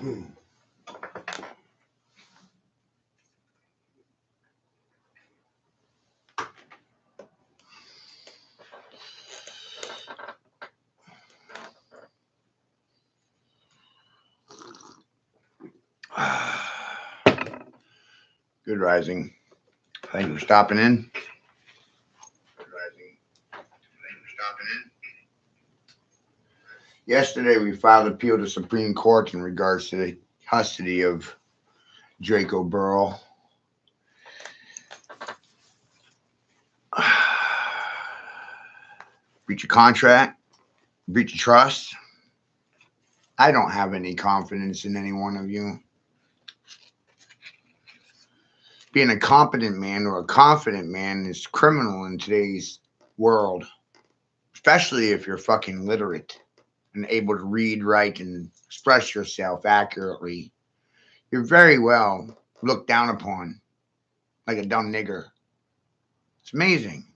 Good rising. Thank you for stopping in. Yesterday, we filed appeal to Supreme Court in regards to the custody of Draco Burrill. Breach of contract, breach of trust. I don't have any confidence in any one of you. Being a competent man or a confident man is criminal in today's world, especially if you're fucking literate and able to read, write, and express yourself accurately. You're very well looked down upon like a dumb nigger. It's amazing.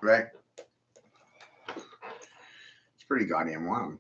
Right? It's pretty goddamn wild.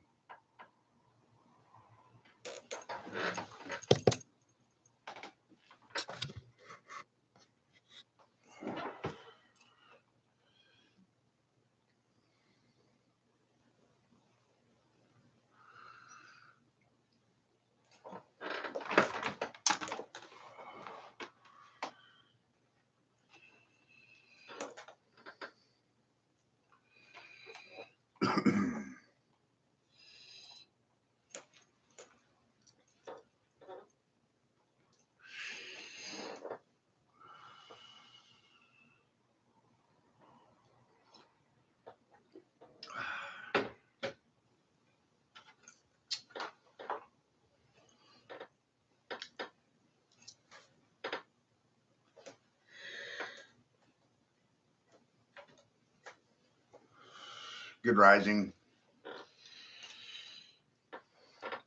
Good rising.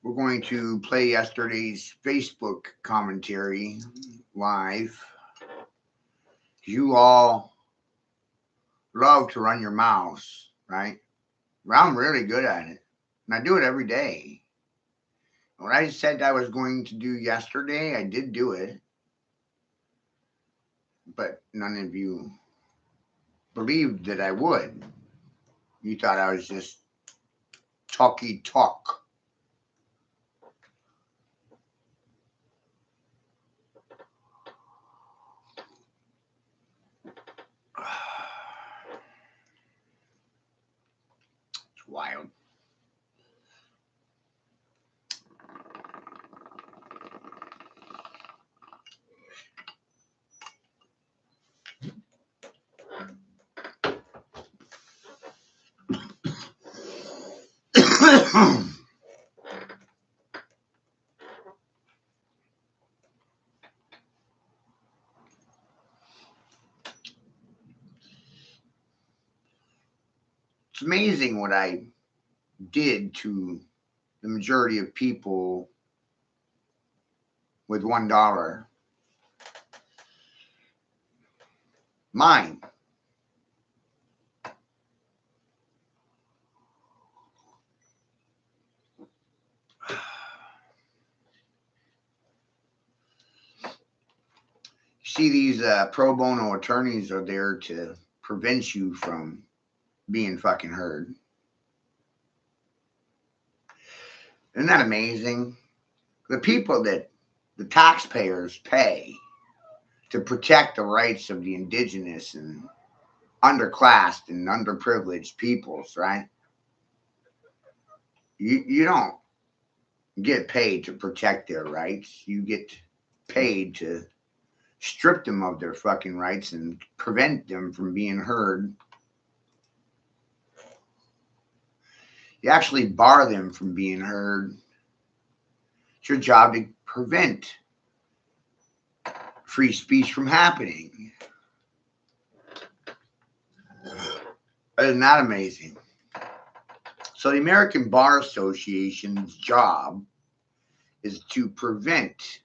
We're going to play yesterday's Facebook commentary live. You all love to run your mouths, right? Well, I'm really good at it. And I do it every day. What I said I was going to do yesterday, I did do it. But none of you believed that I would. You thought I was just talky talk. It's wild. It's amazing what I did to the majority of people with $1. Mine. See, these pro bono attorneys are there to prevent you from being fucking heard. Isn't that amazing? The people that the taxpayers pay to protect the rights of the indigenous and underclassed and underprivileged peoples, right? You don't get paid to protect their rights. You get paid to strip them of their fucking rights and prevent them from being heard. You actually bar them from being heard. It's your job to prevent free speech from happening. Isn't that amazing? So the American Bar Association's job is to prevent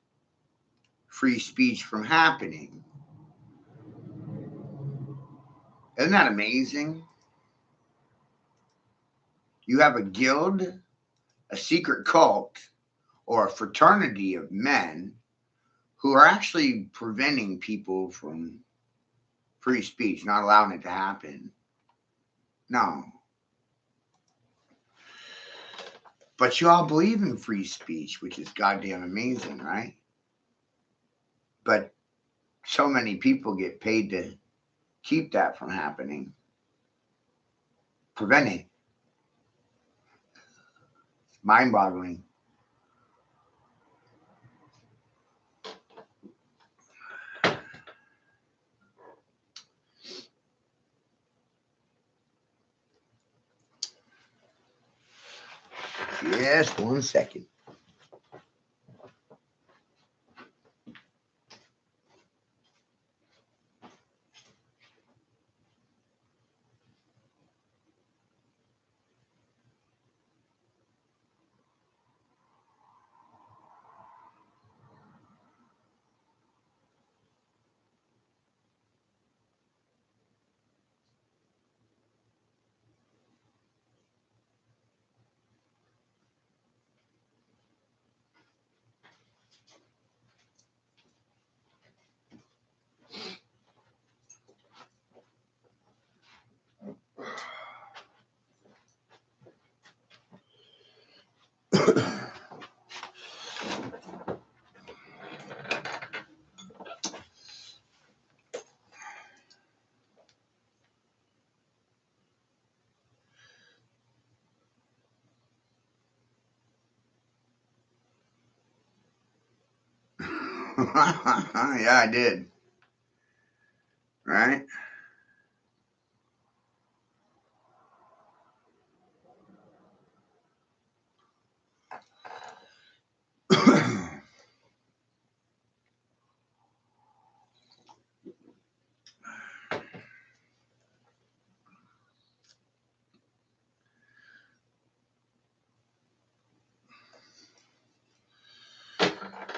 free speech from happening. Isn't that amazing? You have a guild, a secret cult, or a fraternity of men who are actually preventing people from free speech, not allowing it to happen. No. But you all believe in free speech, which is goddamn amazing, right? But so many people get paid to keep that from happening, prevent it. Mind boggling. Yes, 1 second. Yeah, I did. Right?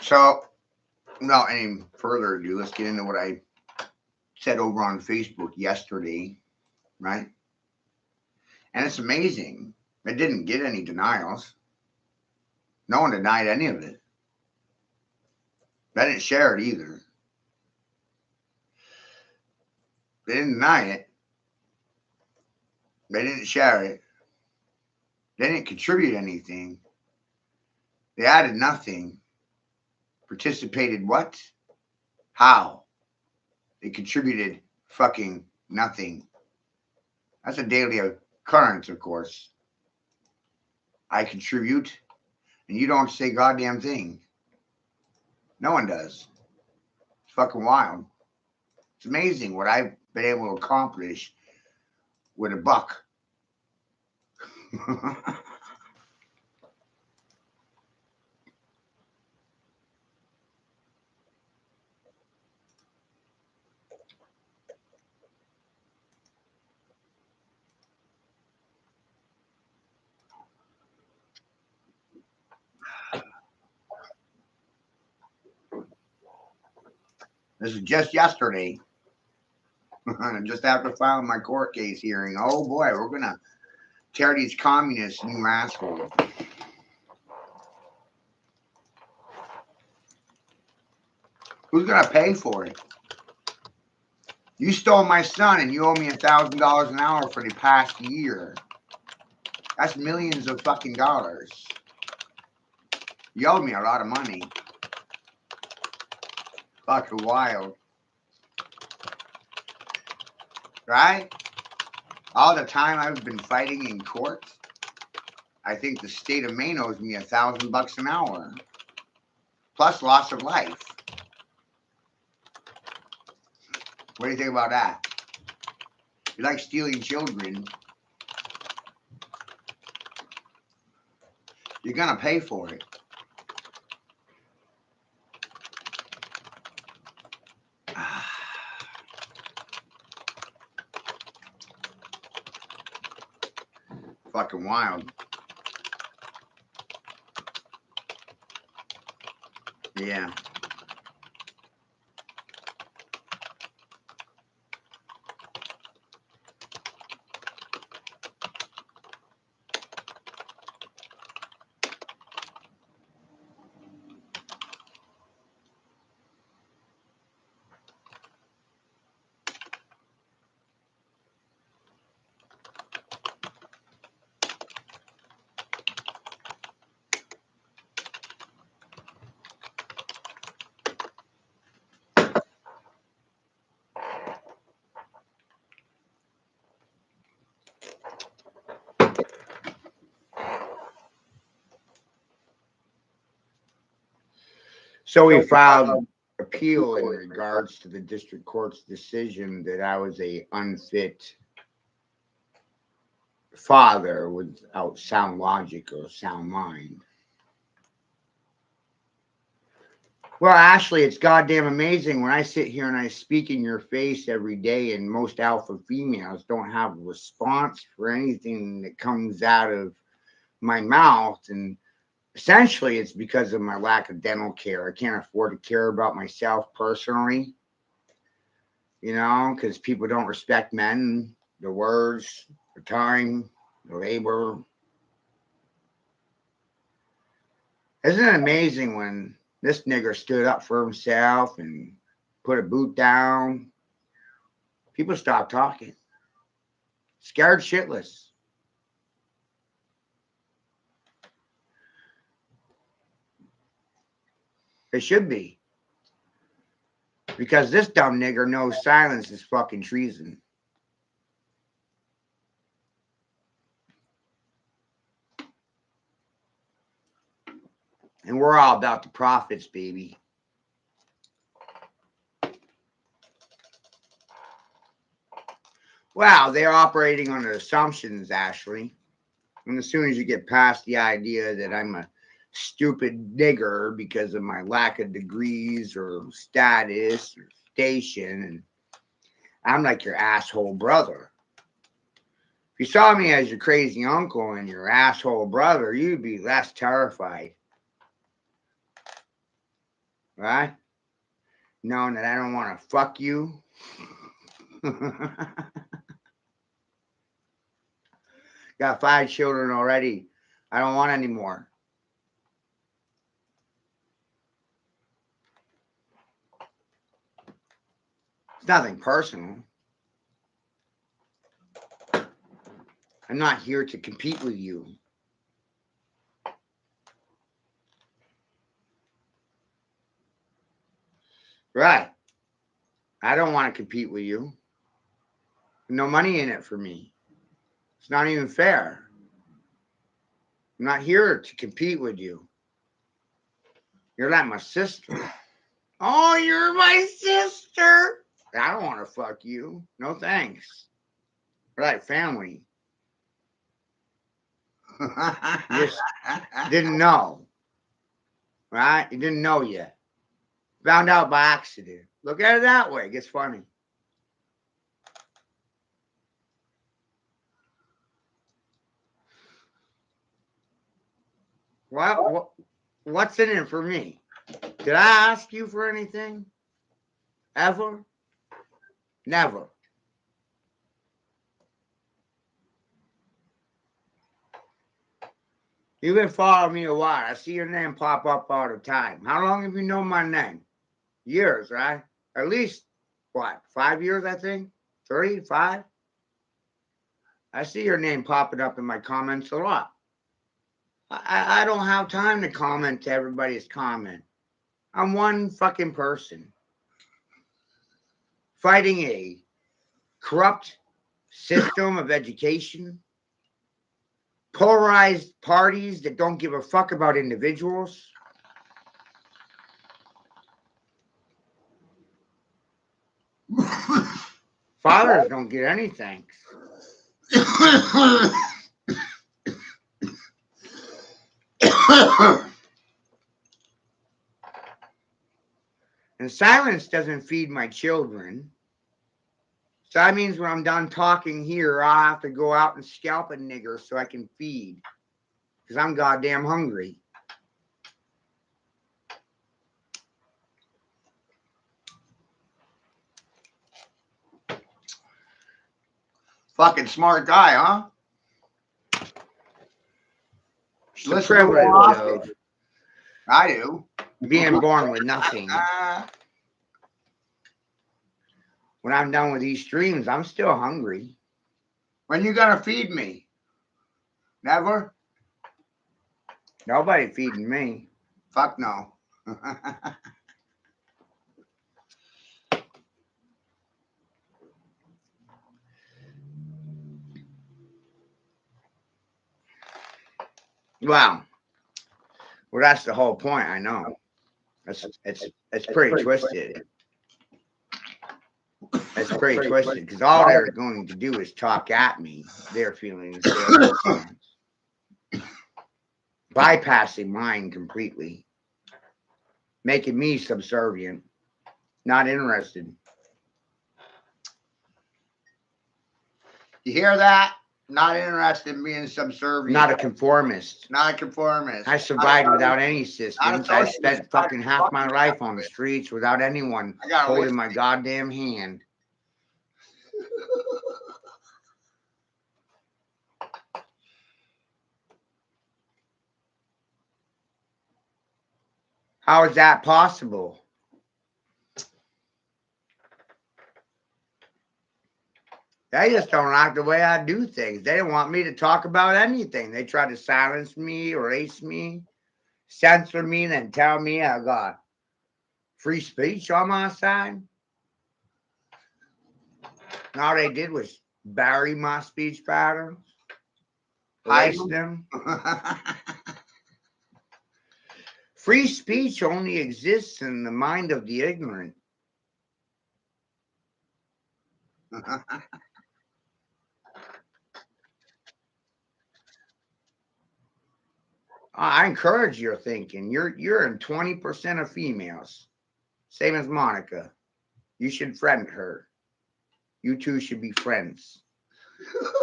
So, without any further ado, let's get into what I said over on Facebook yesterday, right? And it's amazing. It didn't get any denials. No one denied any of it. They didn't share it either. They didn't deny it. They didn't share it. They didn't contribute anything. They added nothing. Participated what? How? They contributed fucking nothing. That's a daily occurrence, of course. I contribute, and you don't say goddamn thing. No one does. It's fucking wild. It's amazing what I've been able to accomplish with a buck. This is just yesterday. Just after filing my court case hearing. Oh boy, we're gonna tear these communists new assholes. Who's gonna pay for it? You stole my son and you owe me $1,000 an hour for the past year. That's millions of fucking dollars. You owed me a lot of money. Fucking wild. Right? All the time I've been fighting in courts, I think the state of Maine owes me $1,000 an hour. Plus loss of life. What do you think about that? You like stealing children, you're gonna pay for it. Fucking wild. Yeah. So we filed appeal in regards to the district court's decision that I was a unfit father without sound logic or sound mind. Well, Ashley, it's goddamn amazing when I sit here and I speak in your face every day, and most alpha females don't have a response for anything that comes out of my mouth. And essentially, it's because of my lack of dental care. I can't afford to care about myself personally, you know, because people don't respect men, their words, their time, their labor. Isn't it amazing when this nigger stood up for himself and put a boot down? People stopped talking. Scared shitless. They should be. Because this dumb nigger knows silence is fucking treason. And we're all about the profits, baby. Wow, they're operating under assumptions, Ashley. And as soon as you get past the idea that I'm a stupid nigger because of my lack of degrees or status or station, and I'm like your asshole brother. If you saw me as your crazy uncle and your asshole brother, you'd be less terrified. Right? Knowing that I don't want to fuck you. Got 5 children already. I don't want any more. It's nothing personal. I'm not here to compete with you. Right. I don't want to compete with you. No money in it for me. It's not even fair. I'm not here to compete with you. You're like my sister. Oh, you're my sister. I don't want to fuck you. No thanks. We're like family. You just didn't know. Right? You didn't know yet. Found out by accident. Look at it that way. It gets funny. What's in it for me? Did I ask you for anything? Ever? Never. You've been following me a while. I see your name pop up all the time. How long have you known my name? Years, right? At least, what, 5 years, I think? 3, 5? I see your name popping up in my comments a lot. I don't have time to comment to everybody's comment. I'm one fucking person fighting a corrupt system of education, polarized parties that don't give a fuck about individuals. Fathers don't get any thanks. And silence doesn't feed my children. So that means when I'm done talking here, I'll have to go out and scalp a nigger so I can feed. Because I'm goddamn hungry. Fucking smart guy, huh? It's a privilege of I do. Being born with nothing. When I'm done with these streams, I'm still hungry. When you gonna feed me? Never? Nobody feeding me. Fuck no. Wow. Well, that's the whole point. I know. It's pretty twisted. It's pretty twisted because all they're going to do is talk at me, their feelings, their concerns, bypassing mine completely, making me subservient, not interested. You hear that? Not interested in being subservient. Not a conformist. Not a conformist. I survived without any systems. I spent fucking half my life on the streets without anyone holding my goddamn hand. How is that possible? They just don't like the way I do things. They don't want me to talk about anything. They try to silence me, erase me, censor me, then tell me I got free speech on my side. And all they did was bury my speech patterns, erase them. Free speech only exists in the mind of the ignorant. I encourage your thinking. You're in 20% of females. Same as Monica. You should friend her. You two should be friends.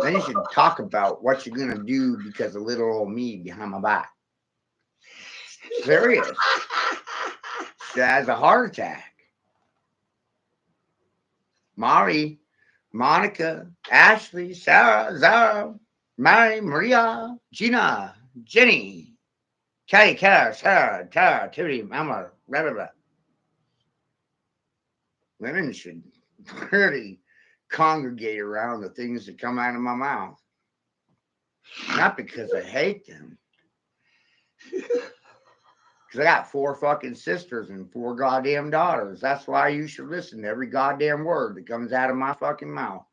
Then you should talk about what you're going to do because of little old me behind my back. Serious. She has a heart attack. Mari, Monica, Ashley, Sarah, Zara, Mary, Maria, Gina, Jenny, Kelly, Sarah, Tara, Tiffany, Emma, blah, blah, blah. Women should really congregate around the things that come out of my mouth. Not because I hate them. Because I got 4 fucking sisters and 4 goddamn daughters. That's why you should listen to every goddamn word that comes out of my fucking mouth.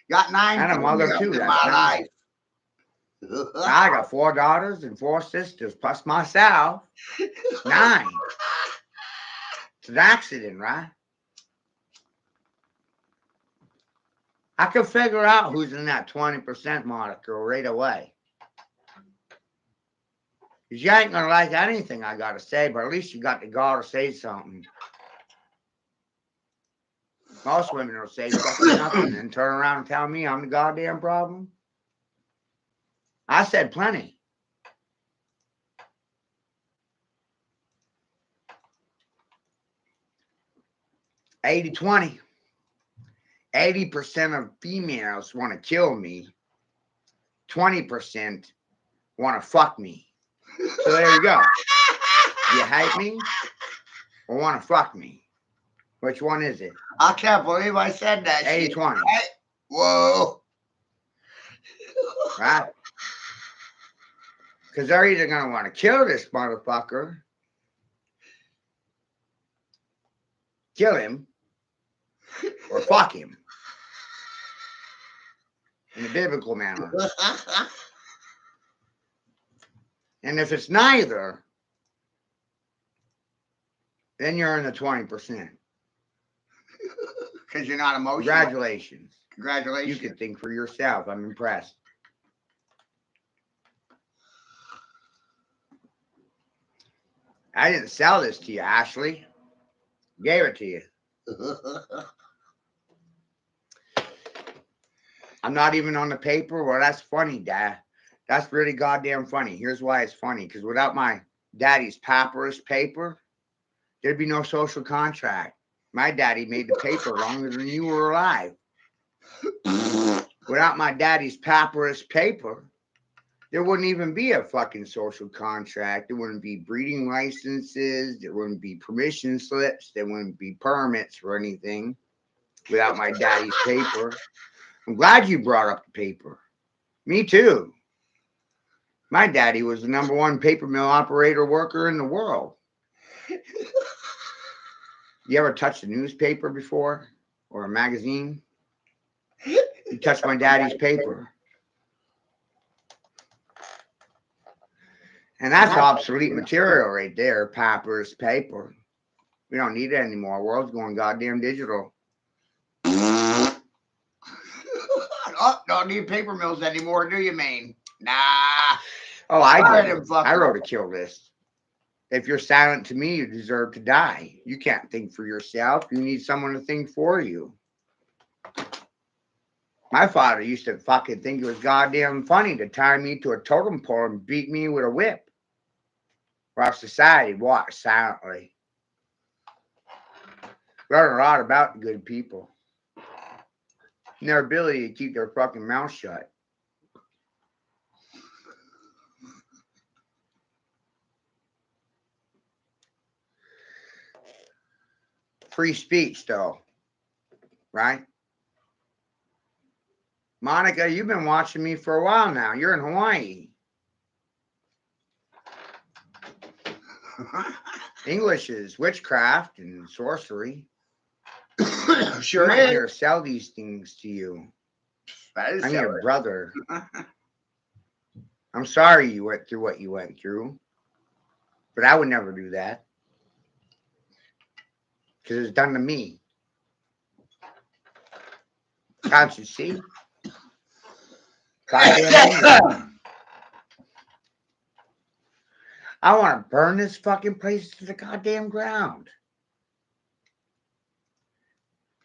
Got 9 and a mother too. That's my life. I got 4 daughters and 4 sisters, plus myself. 9. It's an accident, right? I can figure out who's in that 20% moniker right away. Because you ain't going to like anything I got to say, but at least you got the gall to say something. Most women will say fucking nothing and turn around and tell me I'm the goddamn problem. I said plenty. (80-20). 80% of females want to kill me. 20% want to fuck me. So there you go. You hate me or want to fuck me? Which one is it? I can't believe I said that. 80-20. Whoa. Right? Because they're either going to want to kill this motherfucker, kill him, or fuck him. In a biblical manner. And if it's neither, then you're in the 20%. Because you're not emotional. Congratulations. Congratulations. You can think for yourself. I'm impressed. I didn't sell this to you, Ashley. Gave it to you. I'm not even on the paper. Well, that's funny, Dad. That's really goddamn funny. Here's why it's funny. Because without my daddy's papyrus paper, there'd be no social contract. My daddy made the paper longer than you were alive. Without my daddy's papyrus paper, there wouldn't even be a fucking social contract. There wouldn't be breeding licenses. There wouldn't be permission slips. There wouldn't be permits or anything without my daddy's paper. I'm glad you brought up the paper. Me too. My daddy was the #1 paper mill operator worker in the world. You ever touched a newspaper before? Or a magazine? You touched my daddy's paper. And that's obsolete material right there, papyrus paper. We don't need it anymore. The world's going goddamn digital. Oh, don't need paper mills anymore, do you, Maine? Nah. Oh, I did. I wrote a kill list. If you're silent to me, you deserve to die. You can't think for yourself. You need someone to think for you. My father used to fucking think it was goddamn funny to tie me to a totem pole and beat me with a whip. While society walked silently. Learn a lot about the good people. And their ability to keep their fucking mouth shut. Free speech, though. Right? Monica, you've been watching me for a while now. You're in Hawaii. English is witchcraft and sorcery. Sure is. I'm here to sell these things to you. I'm your brother. I'm sorry you went through what you went through. But I would never do that. Because it's done to me. Can't you see? Goddamn. I want to burn this fucking place to the goddamn ground.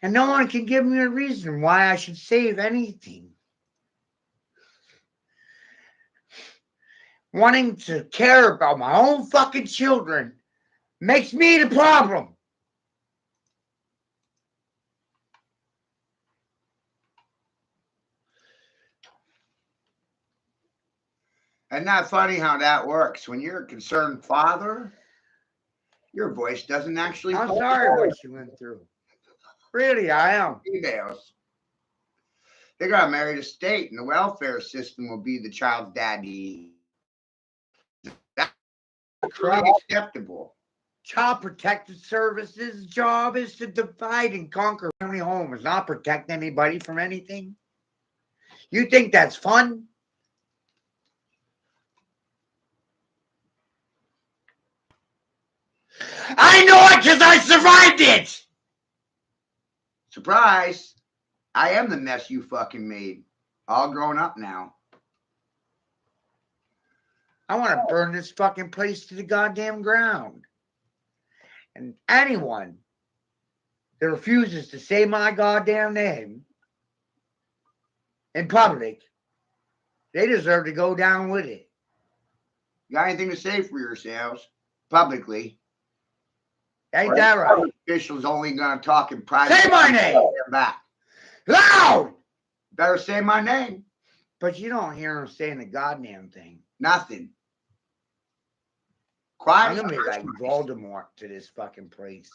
And no one can give me a reason why I should save anything. Wanting to care about my own fucking children makes me the problem. Isn't that funny how that works? When you're a concerned father, your voice doesn't actually. I'm sorry what you went through. Really, I am. Females. They got married a state, and the welfare system will be the child's daddy. That's acceptable. Child Protective Services' job is to divide and conquer family homes, not protect anybody from anything. You think that's fun? I know it because I survived it! Surprise! I am the mess you fucking made. All grown up now. I want to burn this fucking place to the goddamn ground. And anyone that refuses to say my goddamn name in public, they deserve to go down with it. You got anything to say for yourselves publicly? Ain't that right? Officials only gonna talk in private. Say my name. Back. Loud. Better say my name. But you don't hear him saying the goddamn thing. Nothing. Quiet. I'm gonna be like Voldemort to this fucking place.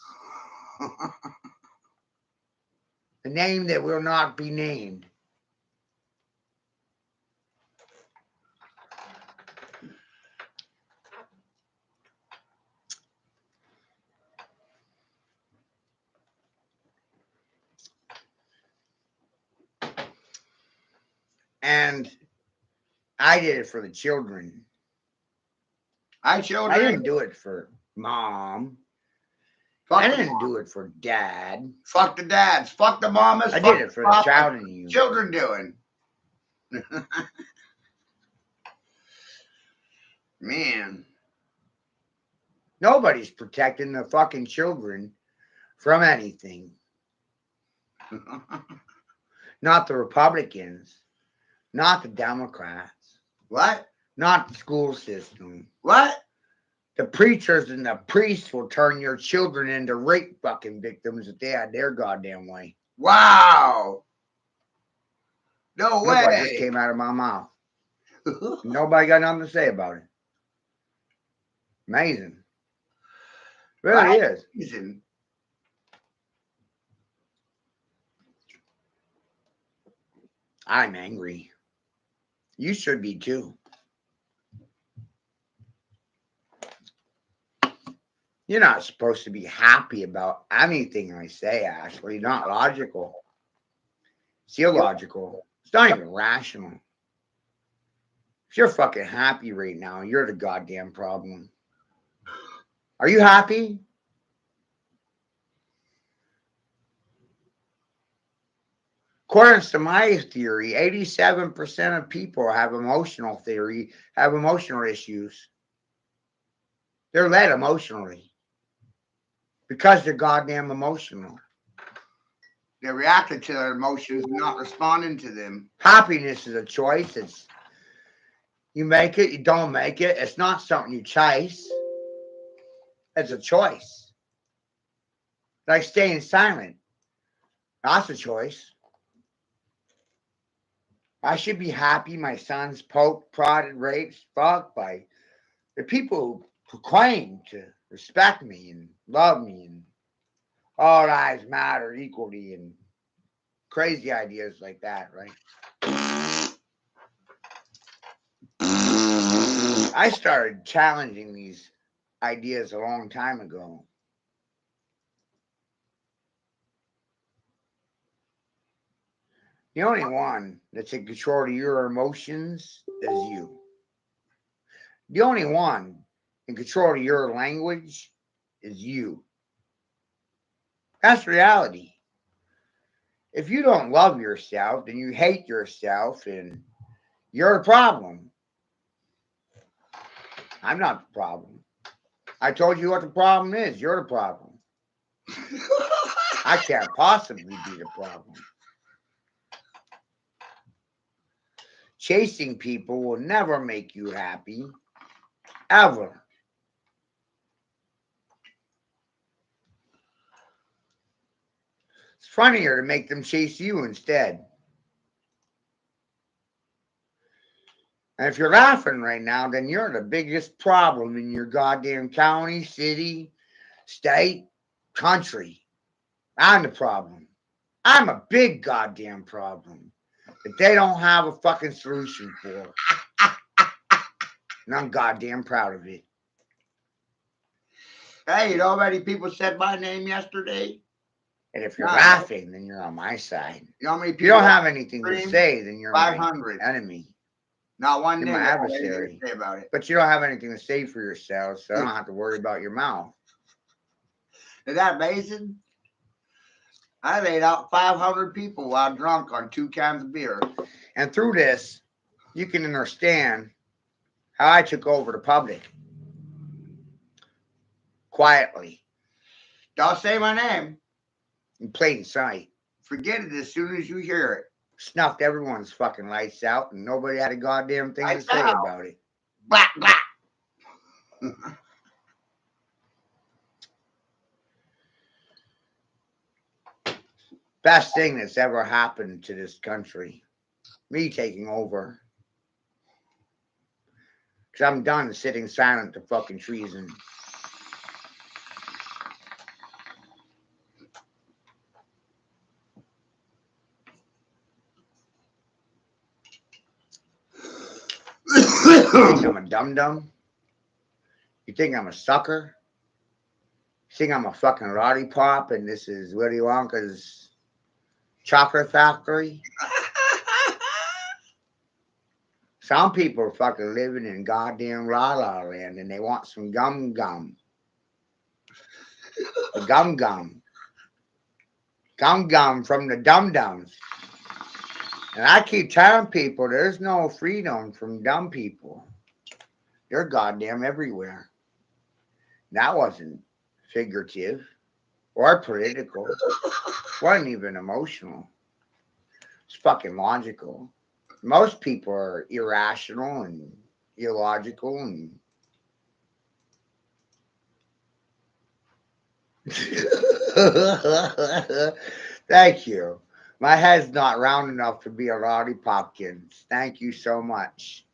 The name that will not be named. And I did it for the children. I didn't do it for mom. I didn't do it for dad. Fuck the dads. Fuck the mamas. I did it for the child in you. Children doing. Man. Nobody's protecting the fucking children from anything. Not the Republicans. Not the Democrats. What? Not the school system. What? The preachers and the priests will turn your children into rape fucking victims if they had their goddamn way. Wow. No way. That just came out of my mouth. Nobody got nothing to say about it. Amazing. Really is. Amazing. I'm angry. You should be too. You're not supposed to be happy about anything I say, Ashley. Not logical. It's illogical. It's not even rational. If you're fucking happy right now, you're the goddamn problem. Are you happy? According to my theory, 87% of people have emotional issues. They're led emotionally. Because they're goddamn emotional. They're reacting to their emotions, not responding to them. Happiness is a choice. It's you make it, you don't make it. It's not something you chase. It's a choice. Like staying silent. That's a choice. I should be happy my son's poked, prodded, raped, fucked by the people who proclaim to respect me and love me and all lives matter equally and crazy ideas like that, right? I started challenging these ideas a long time ago. The only one that's in control of your emotions is you. The only one in control of your language is you. That's reality. If you don't love yourself, then you hate yourself, and you're the problem. I'm not the problem. I told you what the problem is. You're the problem. I can't possibly be the problem. Chasing people will never make you happy, ever. It's funnier to make them chase you instead. And if you're laughing right now, then you're the biggest problem in your goddamn county, city, state, country. I'm the problem. I'm a big goddamn problem that they don't have a fucking solution for. And I'm goddamn proud of it. Hey, you know how many people said my name yesterday? And if you're laughing, then you're on my side. You know how many people? If you don't have anything to say, then you're 500. My enemy. Not one name. My adversary. Say about it. But you don't have anything to say for yourself, so I don't have to worry about your mouth. Is that amazing? I laid out 500 people while drunk on 2 cans of beer. And through this, you can understand how I took over the public. Quietly. Don't say my name. In plain sight. Forget it as soon as you hear it. Snuffed everyone's fucking lights out, and nobody had a goddamn thing to say about it. Blah, blah. Best thing that's ever happened to this country. Me taking over. Because I'm done sitting silent to fucking treason. You think I'm a dum-dum? You think I'm a sucker? You think I'm a fucking lollipop and this is Willy Wonka's chocolate factory? Some people are fucking living in goddamn la la land and they want some gum gum. The gum gum. Gum gum from the dum dums. And I keep telling people there's no freedom from dumb people. They're goddamn everywhere. That wasn't figurative or political. Wasn't even emotional. It's fucking logical. Most people are irrational and illogical and thank you. My head's not round enough to be a lollipopkins. Thank you so much.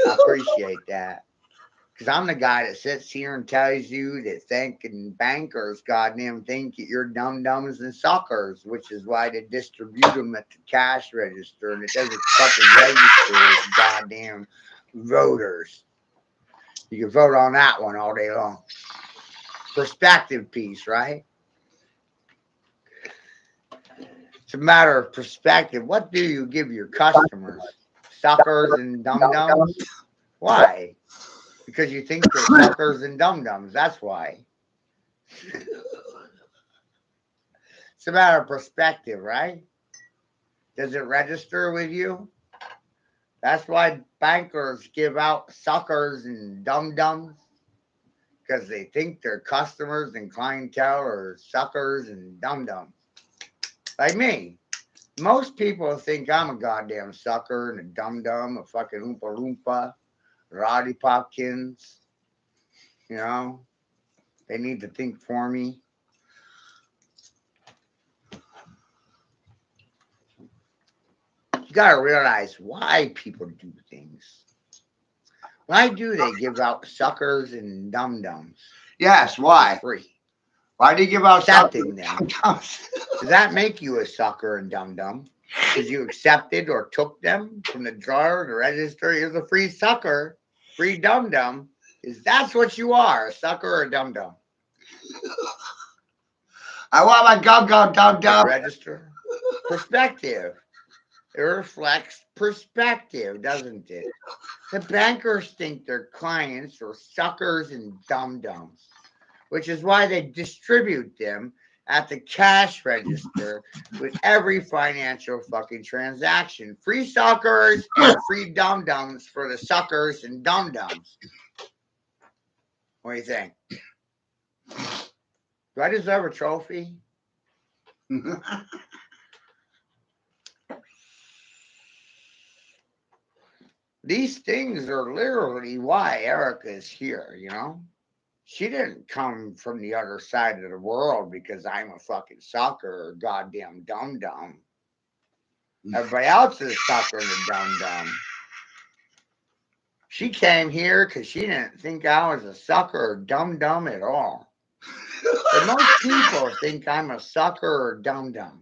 I appreciate that. Because I'm the guy that sits here and tells you that thinking bankers goddamn think that you're dum-dums and suckers, which is why they distribute them at the cash register and it doesn't fucking register as goddamn voters. You can vote on that one all day long. Perspective piece, right? It's a matter of perspective. What do you give your customers? Suckers and dum-dums? Why? Because you think they're suckers and dum-dums. That's why. It's a matter of perspective, right? Does it register with you? That's why bankers give out suckers and dum-dums. Because they think their customers and clientele are suckers and dum-dums. Like me. Most people think I'm a goddamn sucker and a dum-dum, a fucking oompa loompa, Roddy Popkins. You know? They need to think for me. You gotta realize why people do things. Why do they give out suckers and dum-dums? Yes, why? For free. Why do you give out Accepting them. dum-dums? Does that make you a sucker and dum-dum? Because you accepted or took them from the drawer, the register. Here's a free sucker, free dum-dum. Is that's what you are, a sucker or a dum-dum? I want my dum-dum. Register. Perspective. It reflects perspective, doesn't it? The bankers think their clients are suckers and dum-dums, which is why they distribute them at the cash register with every financial fucking transaction. Free suckers and free dum-dums for the suckers and dum-dums. What do you think? Do I deserve a trophy? These things are literally why Erica is here, you know? She didn't come from the other side of the world because I'm a fucking sucker or goddamn dum-dum. Everybody else is a sucker and a dum-dum. She came here because she didn't think I was a sucker or dum-dum at all. But most people think I'm a sucker or dum-dum.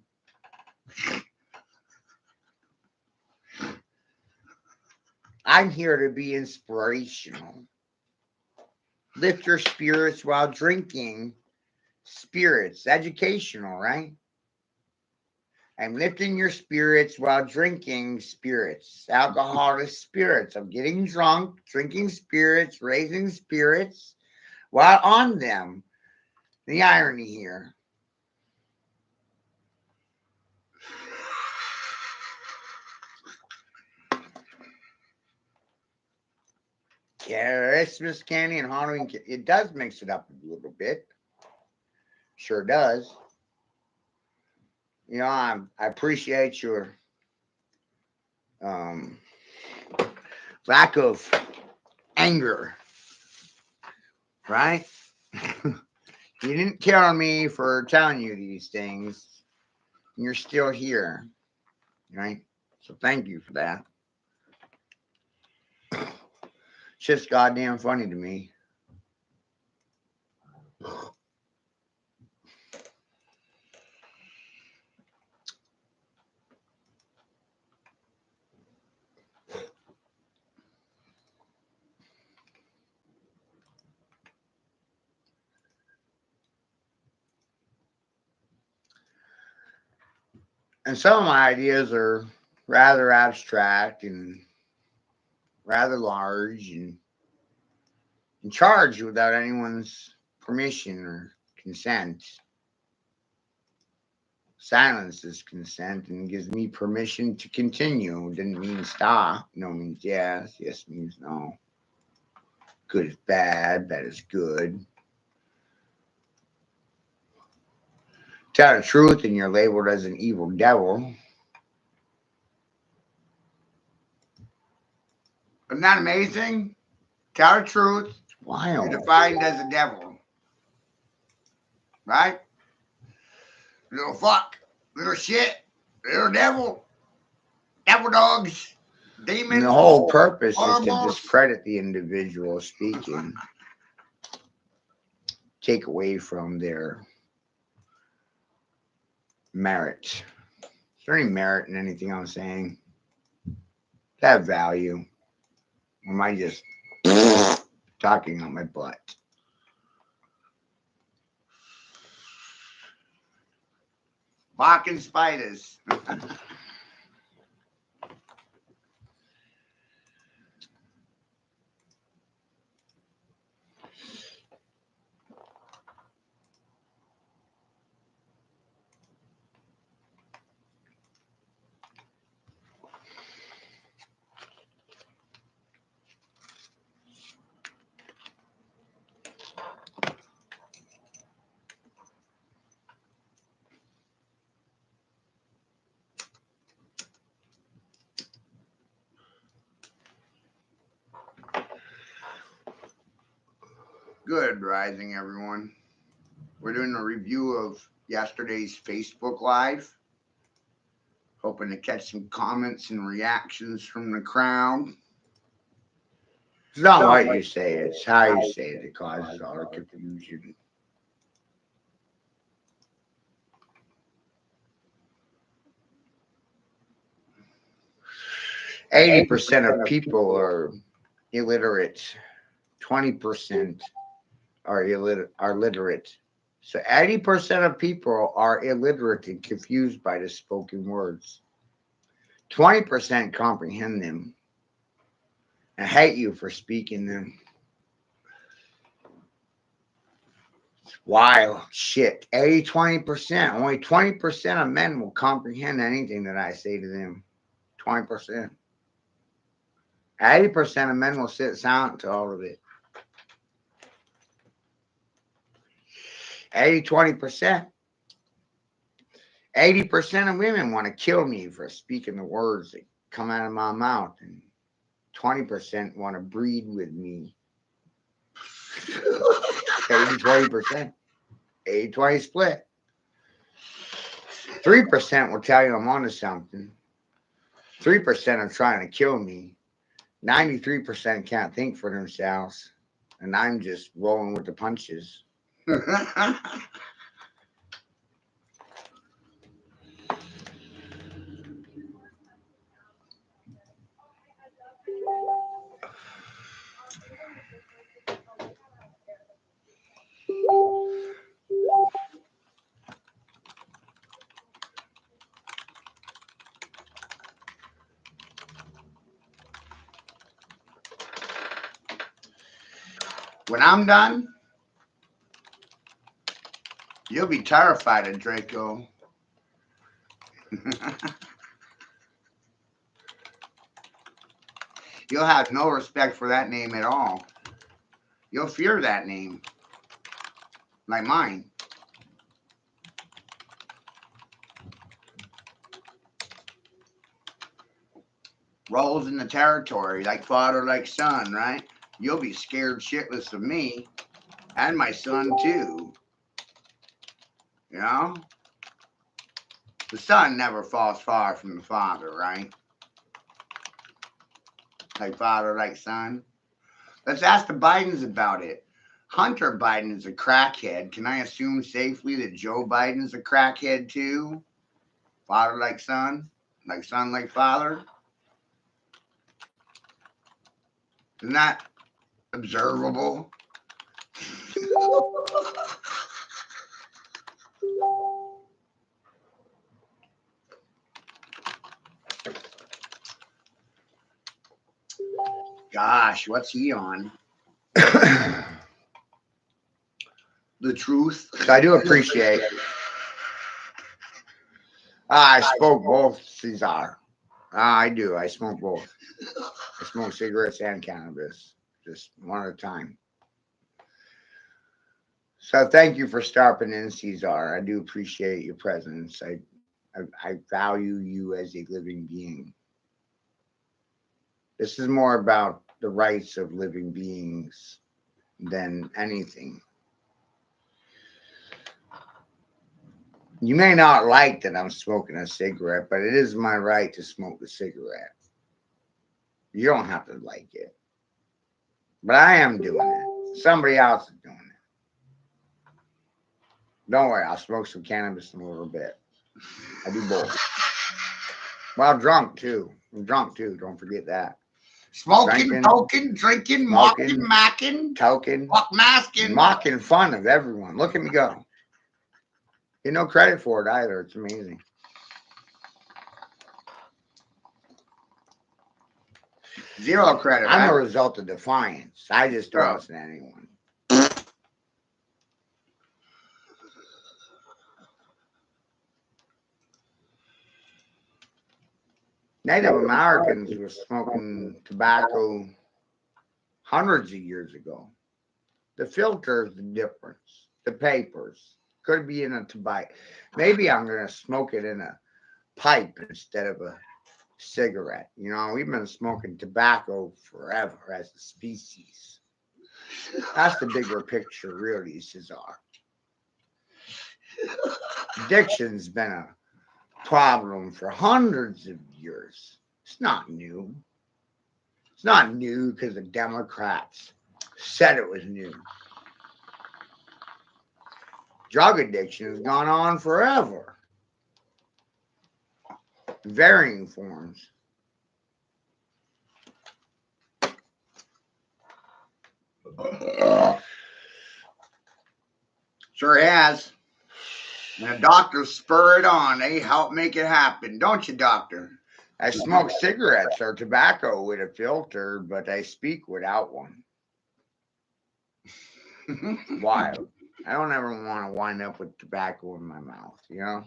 I'm here to be inspirational. Lift your spirits while drinking spirits. Educational, right? I'm lifting your spirits while drinking spirits. Alcohol is spirits. I'm getting drunk, drinking spirits, raising spirits while on them. The irony here. Christmas candy and Halloween candy. It does mix it up a little bit. Sure does. You know, I appreciate your lack of anger, right? You didn't kill me for telling you these things. And you're still here, right? So thank you for that. It's just goddamn funny to me. And some of my ideas are rather abstract and rather large and in charge without anyone's permission or consent. Silence is consent and gives me permission to continue. Didn't mean stop. No means yes. Yes means no. Good is bad. Bad is good. Tell the truth and you're labeled as an evil devil. Isn't that amazing? Tell the truth. Wow. You're defined as a devil. Right? Little fuck. Little shit. Little devil. Devil dogs. Demons. And the whole purpose is to horribles. discredit the individual speaking, take away from their merit. Is there any merit in anything I'm saying? Does that have value? Or am I just talking on my butt? Barking spiders. Good rising, everyone. We're doing a review of yesterday's Facebook Live. Hoping to catch some comments and reactions from the crowd. It's not what you say, it's how you say it that causes all the confusion. %80 of people are illiterate. 20% are literate. So 80% of people are illiterate and confused by the spoken words. 20% comprehend them and hate you for speaking them. Wild shit. 20%. Only 20% of men will comprehend anything that I say to them. 20%. 80% of men will sit silent to all of it. 20%. 80% of women want to kill me for speaking the words that come out of my mouth, and 20% want to breed with me. 20%. 80-20 split. 3% will tell you I'm onto something. 3% are trying to kill me. 93% can't think for themselves. And I'm just rolling with the punches. When I'm done, you'll be terrified of Draco. You'll have no respect for that name at all. You'll fear that name. Like mine. Rolls in the territory, like father, like son, right? You'll be scared shitless of me and my son too. You know? The son never falls far from the father, right? Like father, like son. Let's ask the Bidens about it. Hunter Biden is a crackhead. Can I assume safely that Joe Biden's a crackhead too? Father like son like father? Isn't that observable? Gosh, what's he on? The truth. So I do appreciate. I smoke both, Cesar. I do. I smoke both. I smoke cigarettes and cannabis, just one at a time. So thank you for stopping in, Cesar. I do appreciate your presence. I value you as a living being. This is more about the rights of living beings than anything. You may not like that I'm smoking a cigarette, but it is my right to smoke a cigarette. You don't have to like it. But I am doing it. Somebody else is doing it. Don't worry, I'll smoke some cannabis in a little bit. I do both. Well, drunk too. I'm drunk too. Don't forget that. Smoking, Drinking, toking, drinking, smoking, mocking, macking, token, fuck masking. mocking fun of everyone. Look at me go. Get no credit for it either. It's amazing. Zero credit. I'm a Right? result of defiance. I just don't listen to anyone. Native Americans were smoking tobacco hundreds of years ago. The filter is the difference. The papers could be in a tobacco. Maybe I'm going to smoke it in a pipe instead of a cigarette. You know, we've been smoking tobacco forever as a species. That's the bigger picture, really, Cesar. Addiction's been a problem for hundreds of years. It's not new. It's not new because the Democrats said it was new. Drug addiction has gone on forever. Varying forms. Sure has. And the doctors spur it on. They help make it happen, don't you, doctor? I smoke cigarettes or tobacco with a filter, but I speak without one. Why? I don't ever want to wind up with tobacco in my mouth, you know?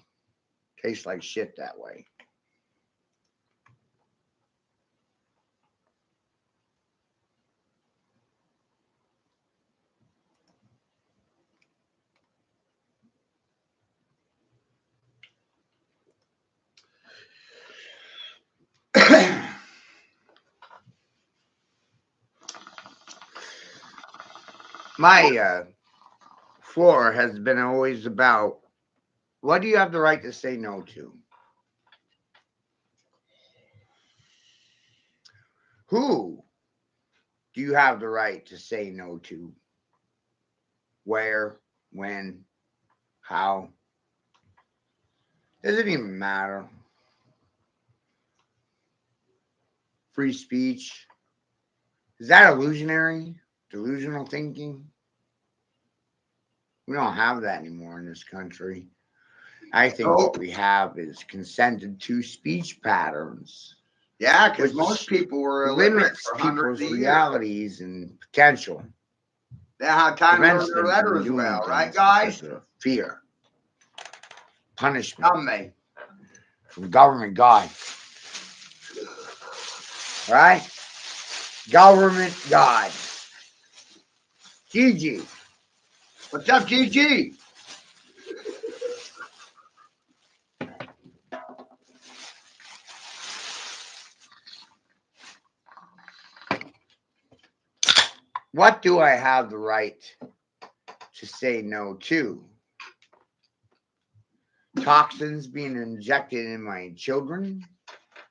Tastes like shit that way. My floor has been always about what do you have the right to say no to? Who do you have the right to say no to? Where, when, how? Does it even matter? Free speech? Is that illusionary? Delusional thinking? We don't have that anymore in this country. I think what we have is consented to speech patterns. Yeah, because which most people were illiterate limits for hundreds people's of years. realities and potential. They had time to Prevents learn their them from letters doing well, right, things guys? because of fear, punishment Some may. from government God. Right? Government God. Gigi. What's up, GG? What do I have the right to say no to? Toxins being injected in my children?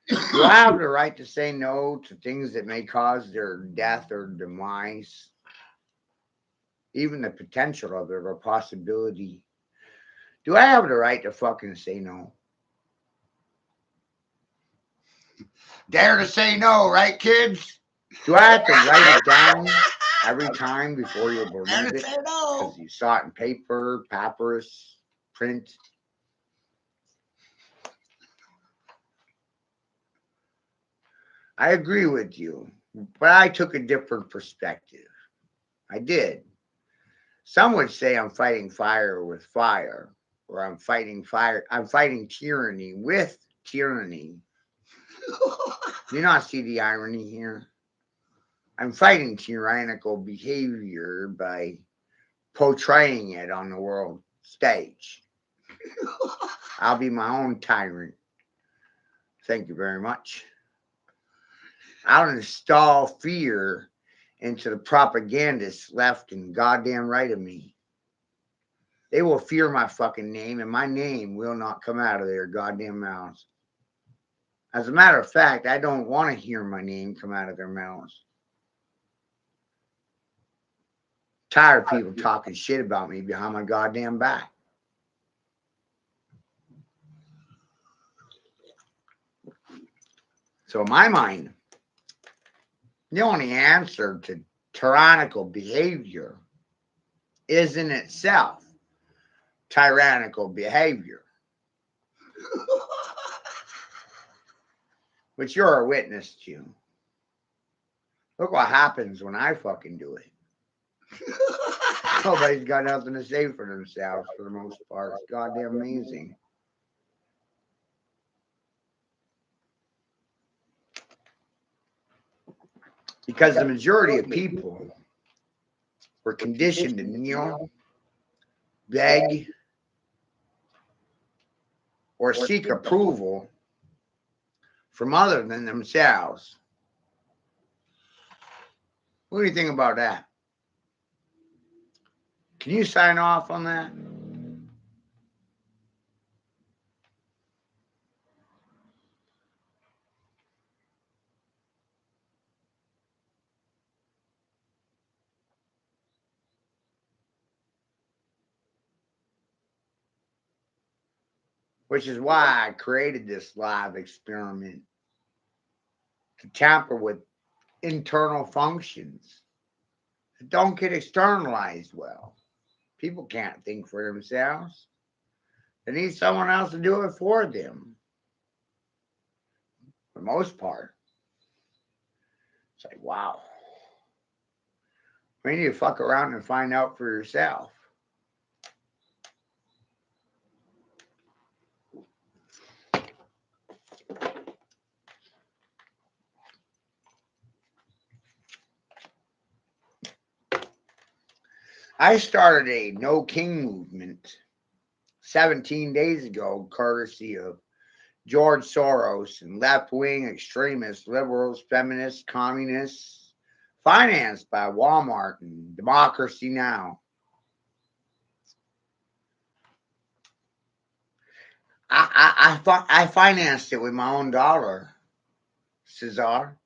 Do I have the right to say no to things that may cause their death or demise? Even the potential of it or possibility. Do I have the right to fucking say no? Dare to say no, right, kids? Do I have to write it down every time before you Dare believe to it? say no. Because you saw it in paper, papyrus, print. I agree with you. But I took a different perspective. I did. Some would say I'm fighting fire with fire, or I'm fighting tyranny with tyranny. Do you not see the irony here? I'm fighting tyrannical behavior by portraying it on the world stage. I'll be my own tyrant. Thank you very much. I'll install fear into the propagandists left and goddamn right of me. They will fear my fucking name, and my name will not come out of their goddamn mouths. As a matter of fact, I don't want to hear my name come out of their mouths. Tired of people talking shit about me behind my goddamn back. So in my mind, the only answer to tyrannical behavior is in itself tyrannical behavior. Which you're a witness to. Look what happens when I fucking do it. Nobody's got nothing to say for themselves for the most part. It's goddamn amazing. Because the majority of people were conditioned to kneel, beg, or seek approval from other than themselves. What do you think about that? Can you sign off on that? Which is why I created this live experiment to tamper with internal functions that don't get externalized well. People can't think for themselves. They need someone else to do it for them. For the most part. It's like, wow. We need to fuck around and find out for yourself. I started a No King movement 17 days ago, courtesy of George Soros and left-wing extremists, liberals, feminists, communists, financed by Walmart and Democracy Now! I financed it with my own dollar, Cesar.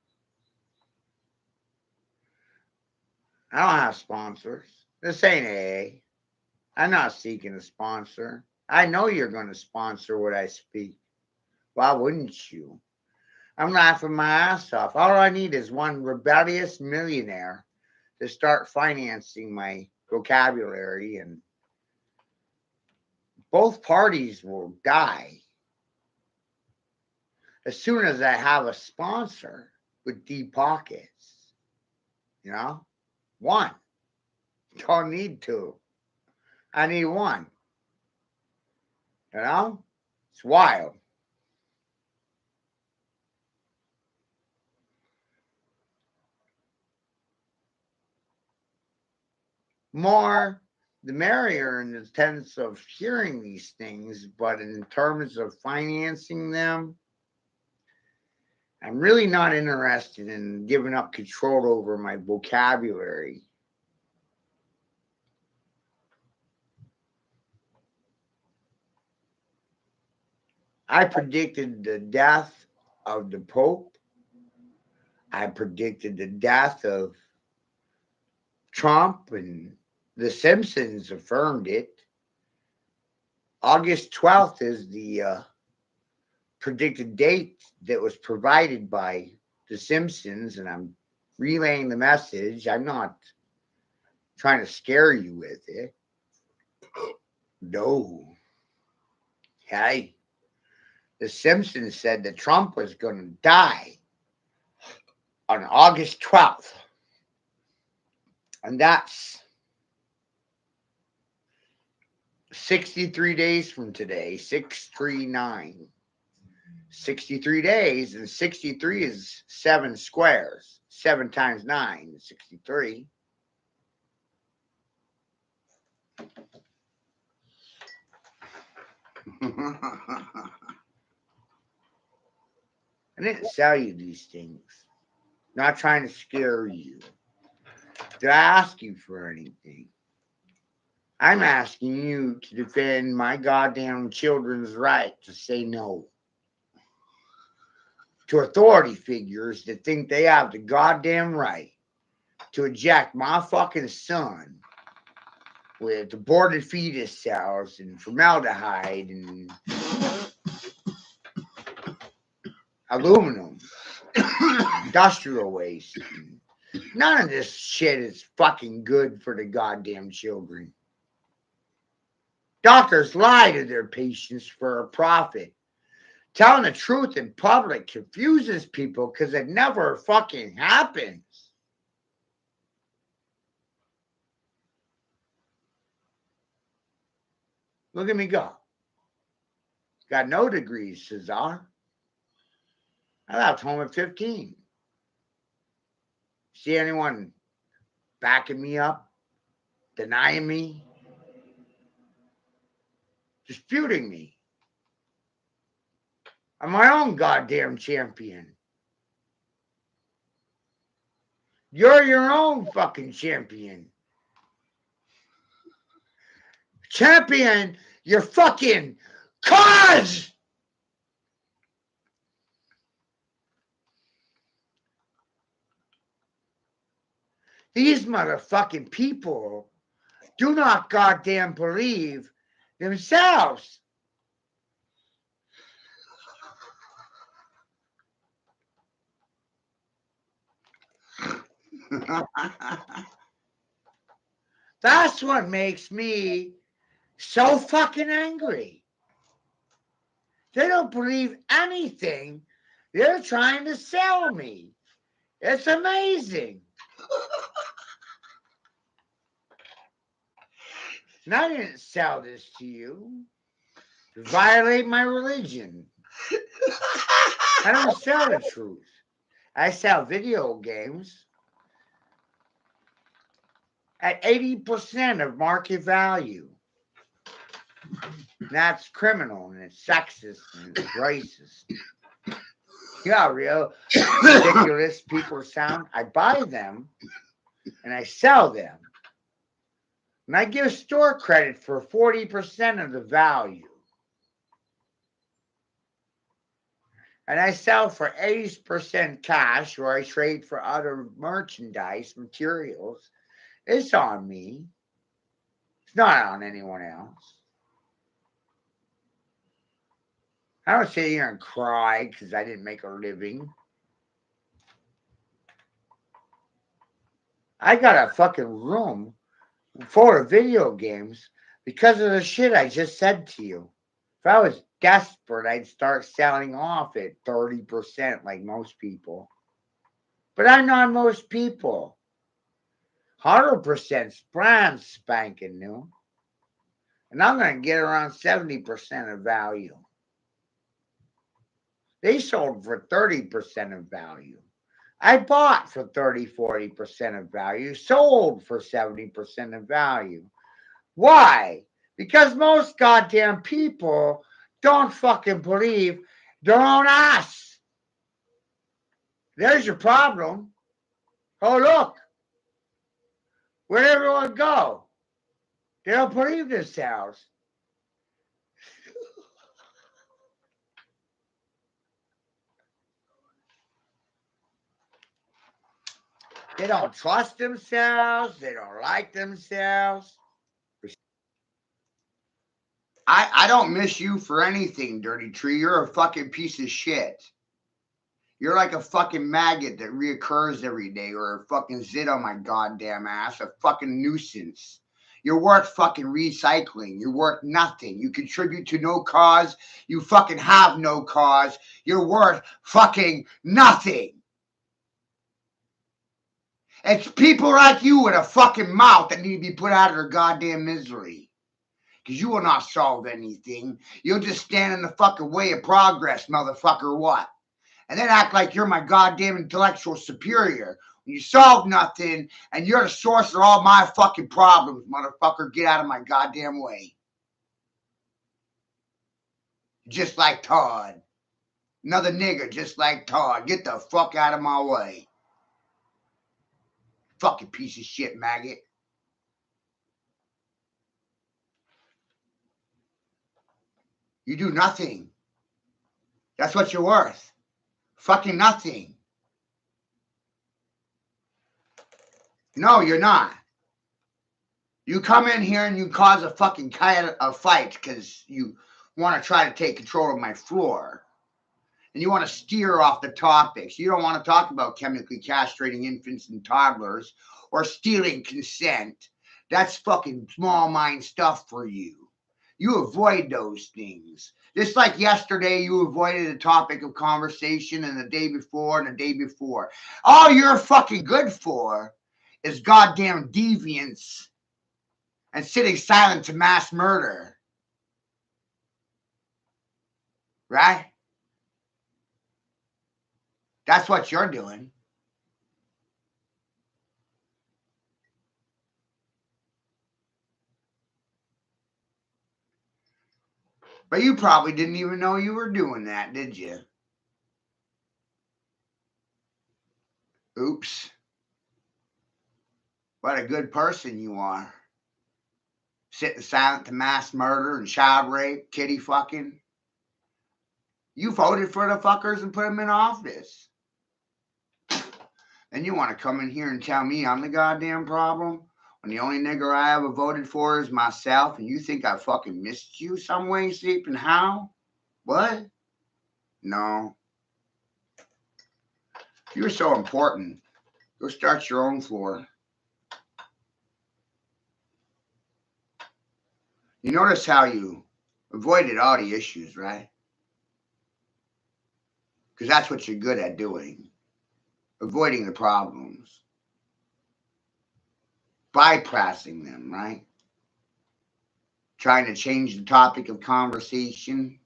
I don't have sponsors. This ain't AA. I'm not seeking a sponsor. I know you're going to sponsor what I speak. Why wouldn't you? I'm laughing my ass off. All I need is one rebellious millionaire to start financing my vocabulary, and both parties will die. As soon as I have a sponsor with deep pockets, you know, one. Don't need two. I need one. You know? It's wild. More the merrier in the sense of hearing these things, but in terms of financing them, I'm really not interested in giving up control over my vocabulary. I predicted the death of the Pope. I predicted the death of Trump, and The Simpsons affirmed it. August 12th is the predicted date that was provided by The Simpsons, and I'm relaying the message. I'm not trying to scare you with it. No. Hey, The Simpsons said that Trump was going to die on August 12th. And that's 63 days from today. 639. 63 days, and 63 is 7 squares. 7 times 9 is 63. I didn't sell you these things. Not trying to scare you. Did I ask you for anything? I'm asking you to defend my goddamn children's right to say no to authority figures that think they have the goddamn right to eject my fucking son with aborted fetus cells and formaldehyde and aluminum, industrial waste. None of this shit is fucking good for the goddamn children. Doctors lie to their patients for a profit. Telling the truth in public confuses people because it never fucking happens. Look at me go. Got no degrees, Cesar. I left home at 15. See anyone backing me up? Denying me? Disputing me? I'm my own goddamn champion. You're your own fucking champion. Champion your fucking cause! These motherfucking people do not goddamn believe themselves. That's what makes me so fucking angry. They don't believe anything they're trying to sell me. It's amazing. And I didn't sell this to you to violate my religion. I don't sell the truth. I sell video games at 80% of market value. That's criminal and it's sexist and it's racist. You know how real ridiculous people sound? I buy them and I sell them. And I give store credit for 40% of the value. And I sell for 80% cash, or I trade for other merchandise, materials. It's on me. It's not on anyone else. I don't sit here and cry because I didn't make a living. I got a fucking room full of video games because of the shit I just said to you. If I was desperate, I'd start selling off at 30% like most people. But I'm not most people. 100% brand spanking new. And I'm going to get around 70% of value. They sold for 30% of value. I bought for 30, 40% of value, sold for 70% of value. Why? Because most goddamn people don't fucking believe their own ass. There's your problem. Oh, look. Where'd everyone go? They don't believe themselves. They don't trust themselves. They don't like themselves. I don't miss you for anything, Dirty Tree. You're a fucking piece of shit. You're like a fucking maggot that reoccurs every day, or a fucking zit on my goddamn ass, a fucking nuisance. You're worth fucking recycling. You're worth nothing. You contribute to no cause. You fucking have no cause. You're worth fucking nothing. It's people like you with a fucking mouth that need to be put out of their goddamn misery. Because you will not solve anything. You'll just stand in the fucking way of progress, motherfucker, what? And then act like you're my goddamn intellectual superior. When you solve nothing and you're the source of all my fucking problems, motherfucker, get out of my goddamn way. Just like Todd. Another nigger just like Todd. Get the fuck out of my way. Fucking piece of shit, maggot. You do nothing. That's what you're worth. Fucking nothing. No, you're not. You come in here and you cause a fucking fight because you want to try to take control of my floor. And you want to steer off the topics. You don't want to talk about chemically castrating infants and toddlers or stealing consent. That's fucking small mind stuff for you. You avoid those things. Just like yesterday, you avoided the topic of conversation, and the day before and the day before. All you're fucking good for is goddamn deviance and sitting silent to mass murder. Right? That's what you're doing. But you probably didn't even know you were doing that, did you? Oops. What a good person you are. Sitting silent to mass murder and child rape, kitty fucking. You voted for the fuckers and put them in office. And you want to come in here and tell me I'm the goddamn problem? When the only nigger I ever voted for is myself, and you think I fucking missed you some way, shape, and how? What? No. You're so important. Go start your own floor. You notice how you avoided all the issues, right? Because that's what you're good at doing. Avoiding the problems. Bypassing them, right? Trying to change the topic of conversation.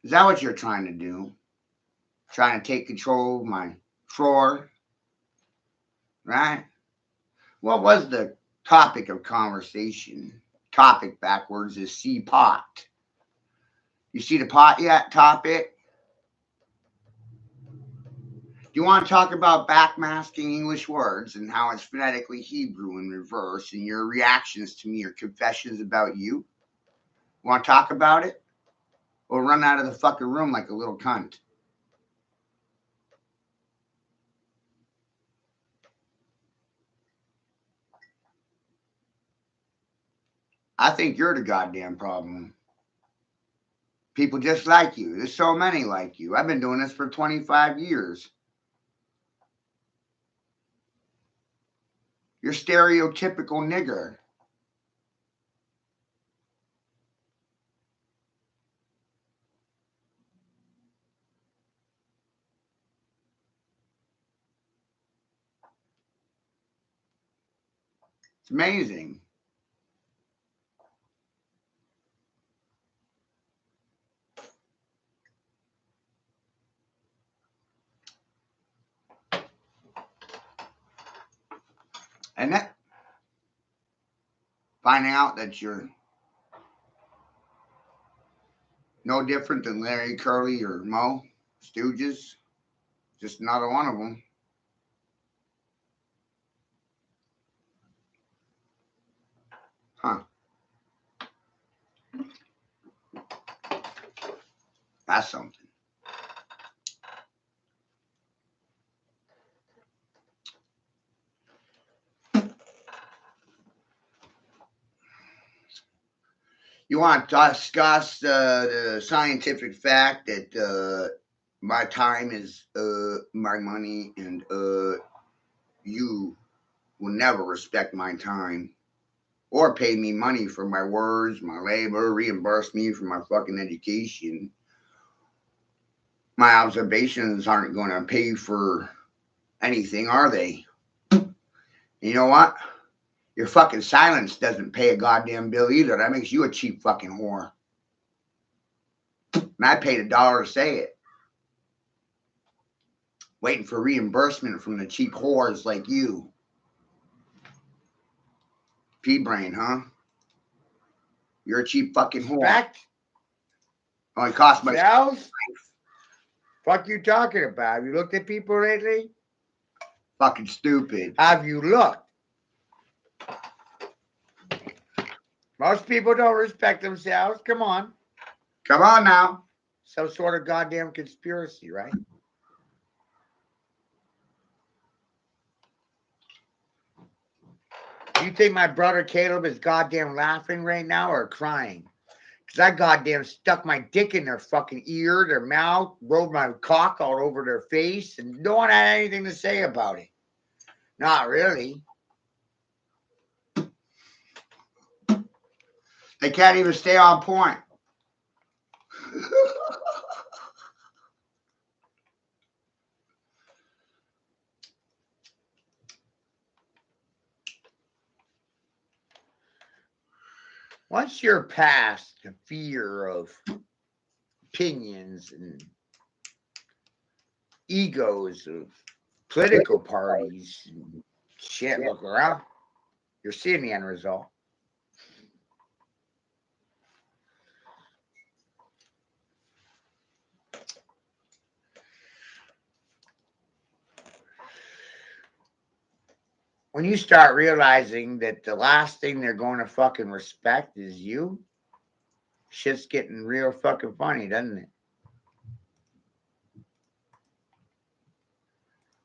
Is that what you're trying to do? Trying to take control of my floor, right? What was the topic of conversation? Topic backwards is see pot. You see the pot yet? Topic? Do you want to talk about backmasking English words and how it's phonetically Hebrew in reverse and your reactions to me or confessions about you? Want to talk about it? Or run out of the fucking room like a little cunt? I think you're the goddamn problem. People just like you. There's so many like you. I've been doing this for 25 years. You're stereotypical nigger. It's amazing. And that finding out that you're no different than Larry, Curly, or Mo Stooges. Just another one of them. Huh. That's something. You want to discuss the scientific fact that my time is my money, and you will never respect my time or pay me money for my words, my labor, reimburse me for my fucking education. My observations aren't going to pay for anything, are they? You know what? Your fucking silence doesn't pay a goddamn bill either. That makes you a cheap fucking whore. And I paid $1 to say it. Waiting for reimbursement from the cheap whores like you. P-brain, huh? You're a cheap fucking whore. Respect? Only cost much. Sales? Fuck you talking about? Have you looked at people lately? Fucking stupid. Have you looked? Most people don't respect themselves. Come on. Come on now. Some sort of goddamn conspiracy, right? Do you think my brother Caleb is goddamn laughing right now or crying? Because I goddamn stuck my dick in their fucking ear, their mouth, rolled my cock all over their face, and no one had anything to say about it. Not really. They can't even stay on point. Once you're past the fear of opinions and egos of political parties and shit, look around. You're seeing the end result. When you start realizing that the last thing they're going to fucking respect is you, shit's getting real fucking funny, doesn't it?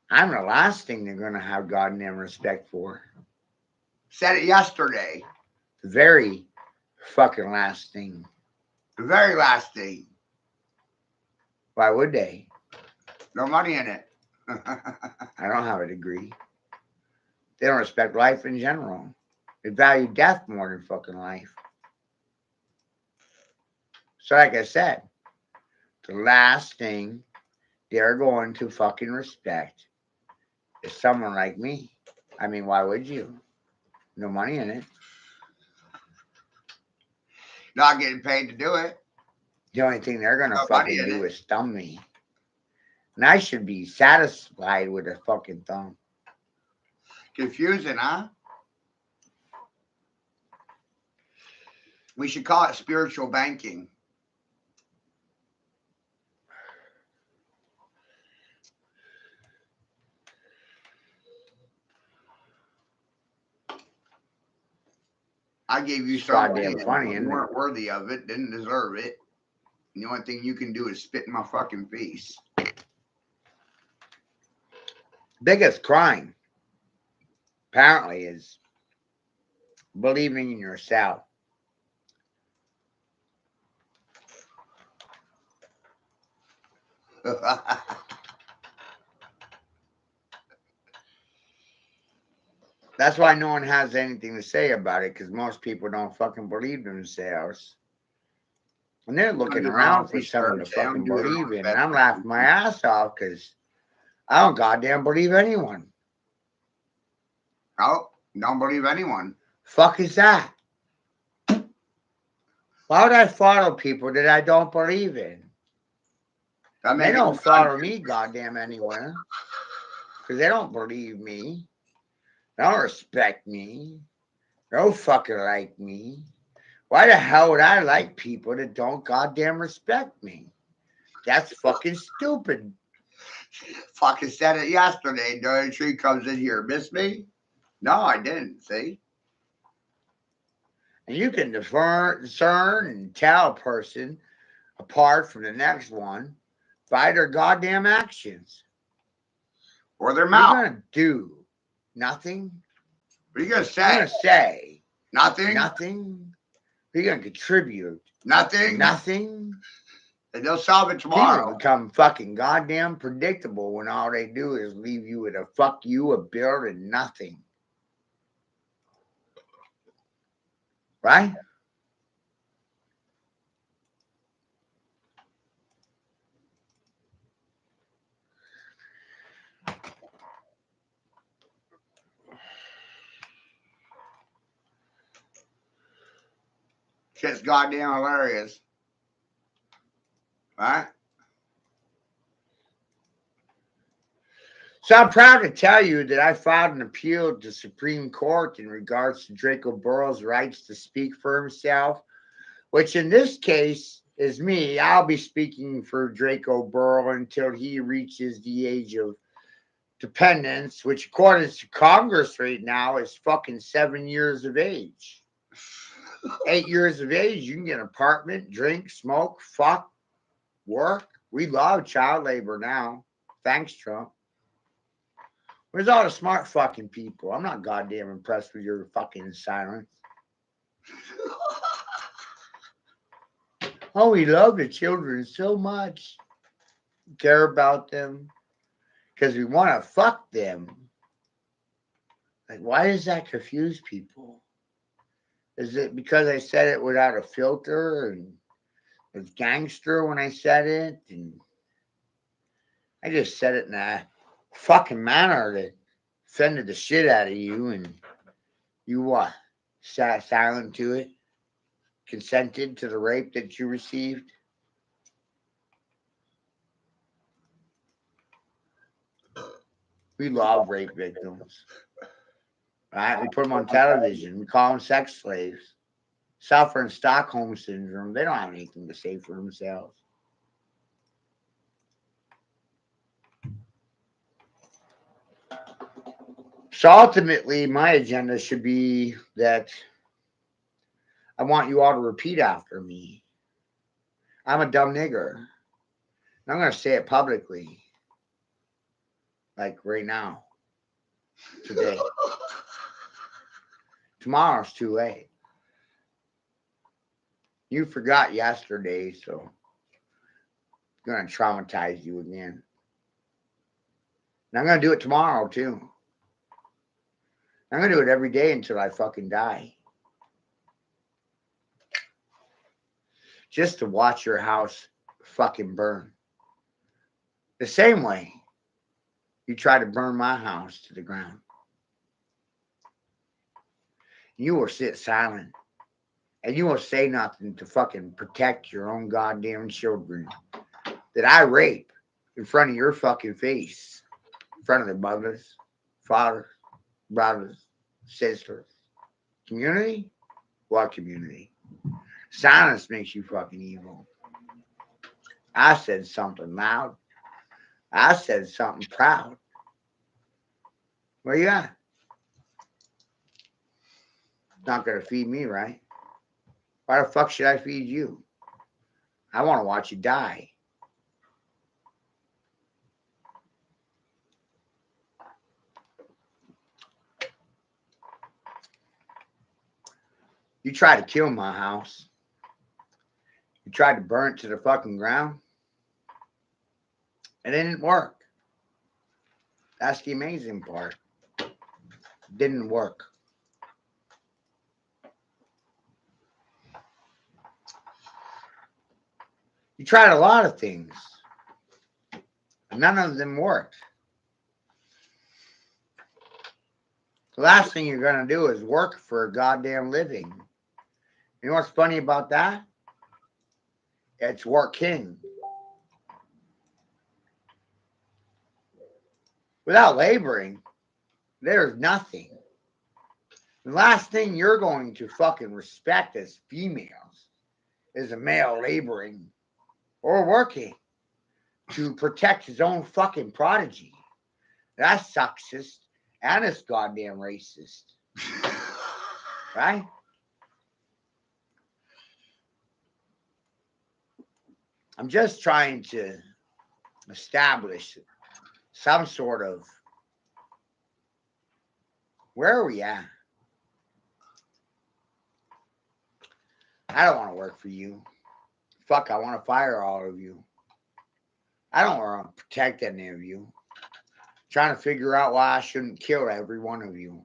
I'm the last thing they're going to have goddamn respect for. Said it yesterday. The very fucking last thing. The very last thing. Why would they? No money in it. I don't have a degree. They don't respect life in general. They value death more than fucking life. So like I said, the last thing they're going to fucking respect is someone like me. I mean, why would you? No money in it. Not getting paid to do it. The only thing they're going to No money fucking in do it. is thumb me. And I should be satisfied with a fucking thumb. Confusing, huh? We should call it spiritual banking. I gave you It's something. goddamn funny, You isn't weren't it? worthy of it, didn't deserve it. And the only thing you can do is spit in my fucking face. Biggest crime, apparently, is believing in yourself. That's why no one has anything to say about it, because most people don't fucking believe themselves. And they're looking Under around all for these someone to terms, they don't fucking do their believe own in. And best I'm laughing my ass off because I don't goddamn believe anyone. Oh, don't believe anyone. Fuck is that? Why would I follow people that I don't believe in? That They makes don't follow me goddamn anywhere because they don't believe me. They don't respect me. They don't fucking like me. Why the hell would I like people that don't goddamn respect me? That's fucking stupid. fucking said it yesterday. Dirty Tree comes in here. Miss me? No, I didn't. See? And you can discern and tell a person apart from the next one by their goddamn actions. Or their What mouth. are you gonna do? Nothing? What are you gonna You're say? gonna say Nothing. nothing? You're gonna contribute Nothing. nothing? And they'll solve it People tomorrow. become fucking goddamn predictable when all they do is leave you with a fuck you, a bill, and nothing. Right? Shit's goddamn hilarious. Right? So I'm proud to tell you that I filed an appeal to the Supreme Court in regards to Draco Burrill's rights to speak for himself, which in this case is me. I'll be speaking for Draco Burrill until he reaches the age of dependence, which according to Congress right now is fucking 7 years of age. 8 years of age, you can get an apartment, drink, smoke, fuck, work. We love child labor now. Thanks, Trump. Where's all the smart fucking people? I'm not goddamn impressed with your fucking silence. Oh, we love the children so much. Care about them. Because we want to fuck them. Like, why does that confuse people? Is it because I said it without a filter and it's gangster when I said it? And I just said it in a fucking manner that offended the shit out of you, and you what? Sat silent to it? Consented to the rape that you received? We love rape victims. Right? We put them on television. We call them sex slaves. Suffering Stockholm syndrome. They don't have anything to say for themselves. So ultimately, my agenda should be that I want you all to repeat after me. I'm a dumb nigger. And I'm going to say it publicly. Like right now. Today. Tomorrow's too late. You forgot yesterday, so I'm going to traumatize you again. And I'm going to do it tomorrow, too. I'm going to do it every day until I fucking die. Just to watch your house fucking burn. The same way you try to burn my house to the ground. You will sit silent. And you will say nothing to fucking protect your own goddamn children that I rape in front of your fucking face. In front of their mothers, fathers, brothers, sisters. Community? What community? Silence makes you fucking evil. I said something loud. I said something proud. Where you at? Not gonna feed me, right? Why the fuck should I feed you? I want to watch you die. You tried to kill my house. You tried to burn it to the fucking ground. It didn't work. That's the amazing part. It didn't work. You tried a lot of things. None of them worked. The last thing you're going to do is work for a goddamn living. You know what's funny about that? It's working. Without laboring, there's nothing. The last thing you're going to fucking respect as females is a male laboring or working to protect his own fucking prodigy. That's sexist and it's goddamn racist. Right? I'm just trying to establish some sort of, where are we at? I don't want to work for you. Fuck, I want to fire all of you. I don't want to protect any of you. I'm trying to figure out why I shouldn't kill every one of you.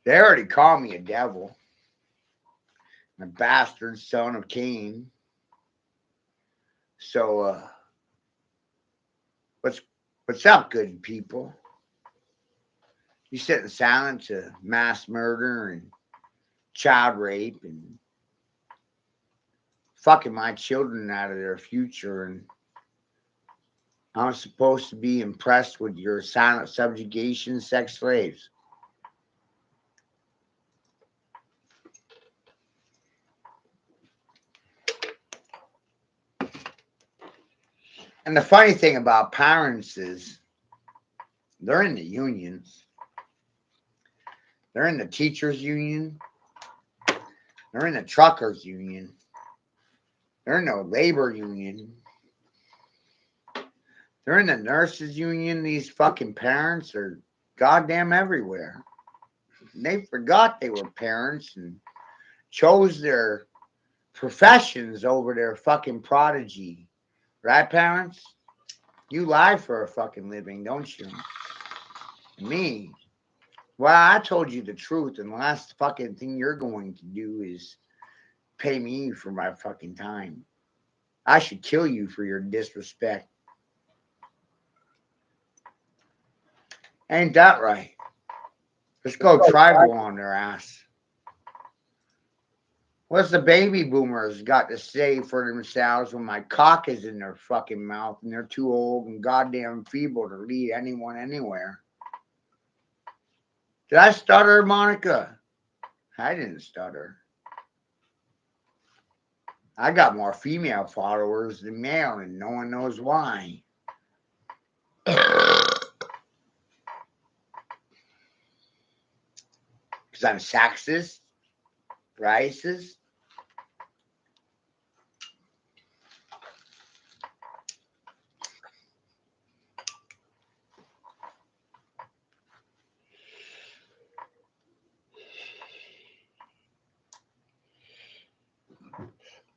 They already call me a devil. A bastard son of Cain. So, what's up, good people? You sit in silence to mass murder and child rape and fucking my children out of their future. And I'm supposed to be impressed with your silent subjugation, sex slaves. And the funny thing about parents is they're in the unions. They're in the teachers union. They're in the truckers union. They're in the labor union. They're in the nurses union. These fucking parents are goddamn everywhere. They forgot they were parents and chose their professions over their fucking prodigy. Right, parents? You lie for a fucking living, don't you? Me? Well, I told you the truth, and the last fucking thing you're going to do is pay me for my fucking time. I should kill you for your disrespect. Ain't that right? Let's go tribal on their ass. What's the baby boomers got to say for themselves when my cock is in their fucking mouth and they're too old and goddamn feeble to lead anyone anywhere? Did I stutter, Monica? I didn't stutter. I got more female followers than male, and no one knows why. Because I'm sexist, racist.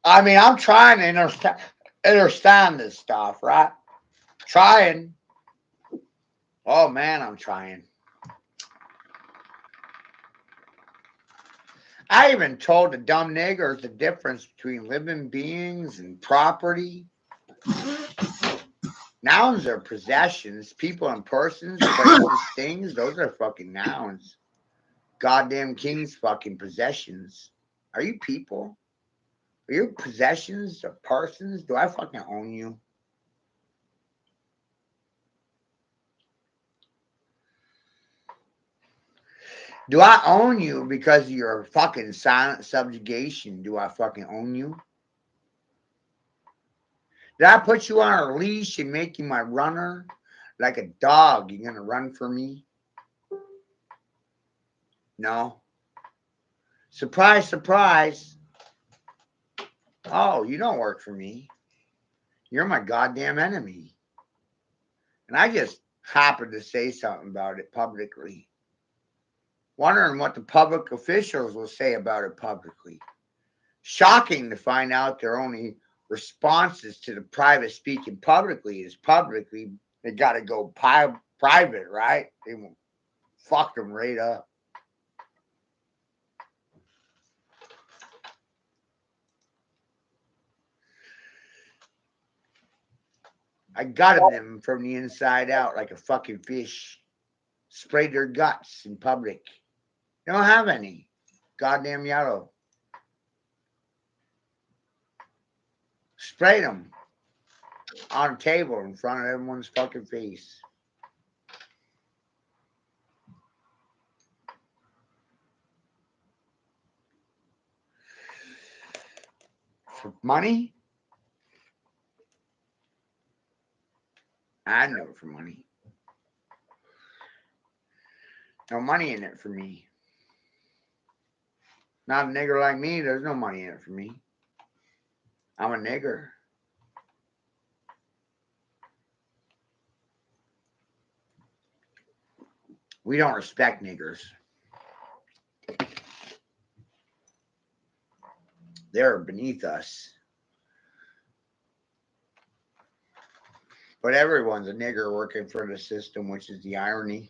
I mean, I'm trying to understand this stuff, right? Trying. Oh, man, I'm trying. I even told the dumb niggers the difference between living beings and property. Nouns are possessions. People and persons, places, things, those are fucking nouns. Goddamn king's fucking possessions. Are you people? Are you possessions of persons? Do I fucking own you? Do I own you because of your fucking silent subjugation? Do I fucking own you? Did I put you on a leash and make you my runner? Like a dog, you gonna run for me? No. Surprise, surprise. Oh, you don't work for me. You're my goddamn enemy. And I just happened to say something about it publicly. Wondering what the public officials will say about it publicly. Shocking to find out their only responses to the private speaking publicly is publicly. They got to go private, right? They will fuck them right up. I gutted them from the inside out like a fucking fish. Sprayed their guts in public. They don't have any. Goddamn yellow. Sprayed them on a table in front of everyone's fucking face. For money? I know for money. No money in it for me. Not a nigger like me, there's no money in it for me. I'm a nigger. We don't respect niggers. They're beneath us. But everyone's a nigger working for the system, which is the irony.